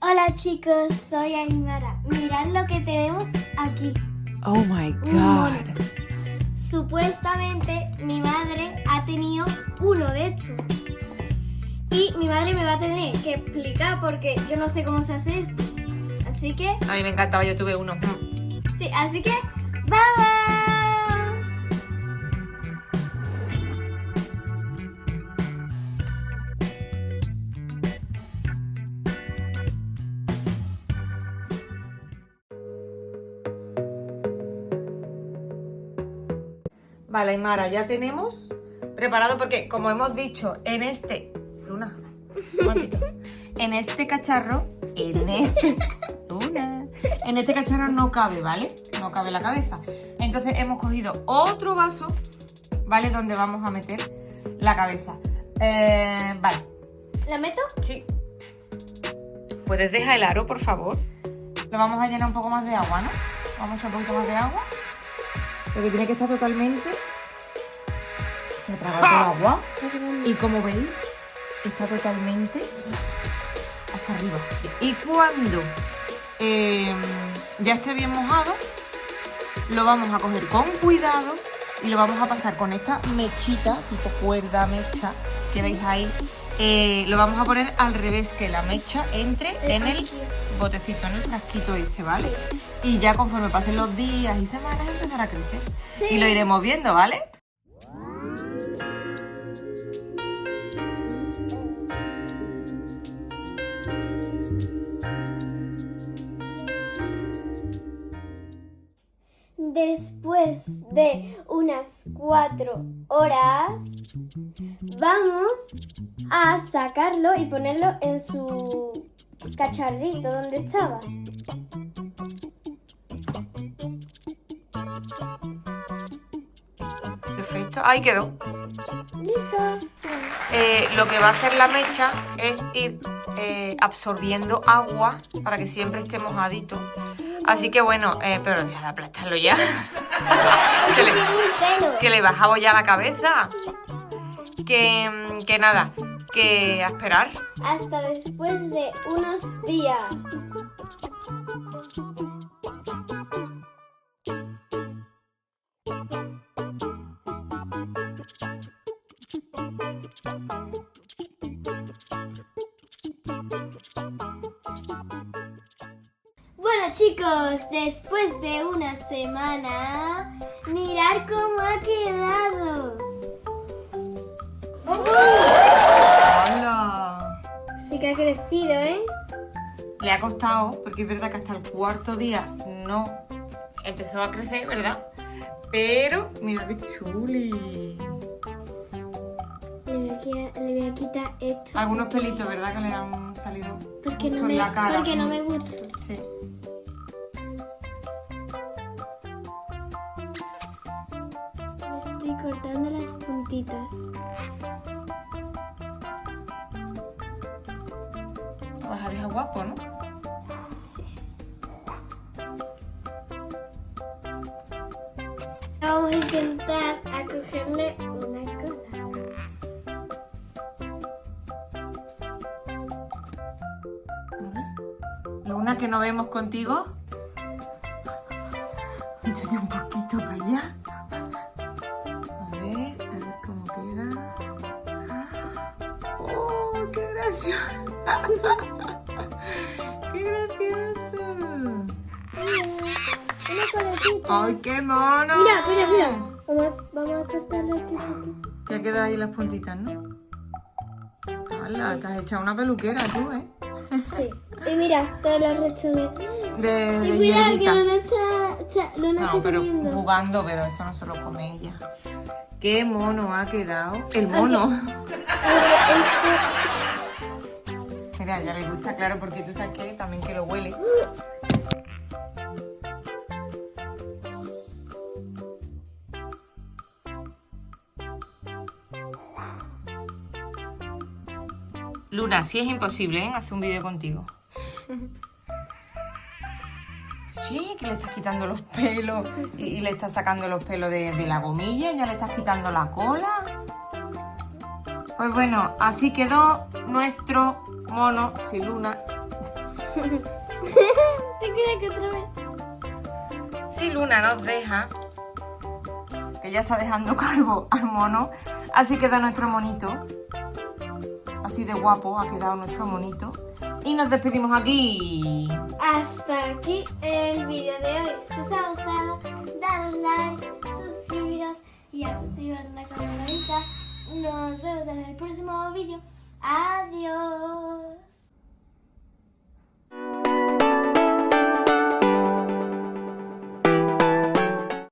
Hola chicos, soy Aymara. Mirad lo que tenemos aquí. Oh my Un mono. God. Supuestamente mi madre ha tenido uno de estos. Y mi madre me va a tener que explicar porque yo no sé cómo se hace esto. Así que, A mí me encantaba, yo tuve uno. sí, así que ¡vamos! Vale, Aymara, ya tenemos preparado porque, como hemos dicho, en este... Luna, un momentito. En este cacharro, Luna, en este cacharro no cabe, ¿vale? No cabe la cabeza. Entonces hemos cogido otro vaso, ¿vale? Donde vamos a meter la cabeza. Vale. ¿La meto? Sí. ¿Puedes dejar el aro, por favor? Lo vamos a llenar un poco más de agua, ¿no? Vamos a echar un poquito más de agua. Porque tiene que estar totalmente... Se traga todo el agua. Y como veis, está totalmente hasta arriba. Y cuando ya esté bien mojado, lo vamos a coger con cuidado y lo vamos a pasar con esta mechita, tipo cuerda mecha, que veis ahí. Lo vamos a poner al revés, que la mecha entre en el botecito, en el frasquito ese, ¿vale? Y ya conforme pasen los días y semanas empezará a crecer. Sí. Y lo iremos viendo, ¿vale? Después de unas 4 horas, vamos a sacarlo y ponerlo en su cacharrito donde estaba. Perfecto. Ahí quedó. Listo. Lo que va a hacer la mecha es ir absorbiendo agua para que siempre esté mojadito. Así que bueno, pero deja de aplastarlo ya. Tiene un pelo. Que le vas a bollar la cabeza. Que nada, que a esperar. Hasta después de unos días. Bueno chicos, después de una semana, mirad cómo ha quedado. ¡Hola! Sí que ha crecido, ¿eh? Le ha costado, porque es verdad que hasta el cuarto día no empezó a crecer, ¿verdad? Pero, mira qué chuli. Le voy a quitar esto. Algunos pelitos, ¿verdad? Que le han salido Porque justo no en la cara. porque no me gusta. Sí. Le estoy cortando las puntitas. Lo vas a dejar guapo, ¿no? Sí. Vamos a intentar a cogerle una cola. Luna, que no vemos contigo. Échate un poquito para allá. A ver cómo queda. ¡Oh, qué gracioso! ¡Qué gracioso! Una coletita. ¡Ay, qué mono! Mira. Vamos a cortarle aquí. Te ha quedado ahí las puntitas, ¿no? ¡Hala! Te has echado una peluquera tú, ¿eh? Sí. Y mira, todos los restos de... De Y cuidado que hierbita. Luna está No, pero comiendo. jugando, pero eso no se lo come ella. ¡Qué mono ha quedado! ¡El mono! Mira, ya le gusta, claro, porque tú sabes que también que lo huele. Luna, sí es imposible, ¿eh? Hacer un vídeo contigo. Sí, que le estás quitando los pelos y le estás sacando los pelos de la gomilla, ya le estás quitando la cola. Pues bueno, así quedó nuestro mono sin Luna. Ten cuidado que otra vez. Si Luna nos deja, que ya está dejando calvo al mono, así queda nuestro monito. Así de guapo ha quedado nuestro monito. Y nos despedimos aquí. Hasta aquí el vídeo de hoy. Si os ha gustado, daros like, suscribiros y activar la campanita. Nos vemos en el próximo vídeo. Adiós.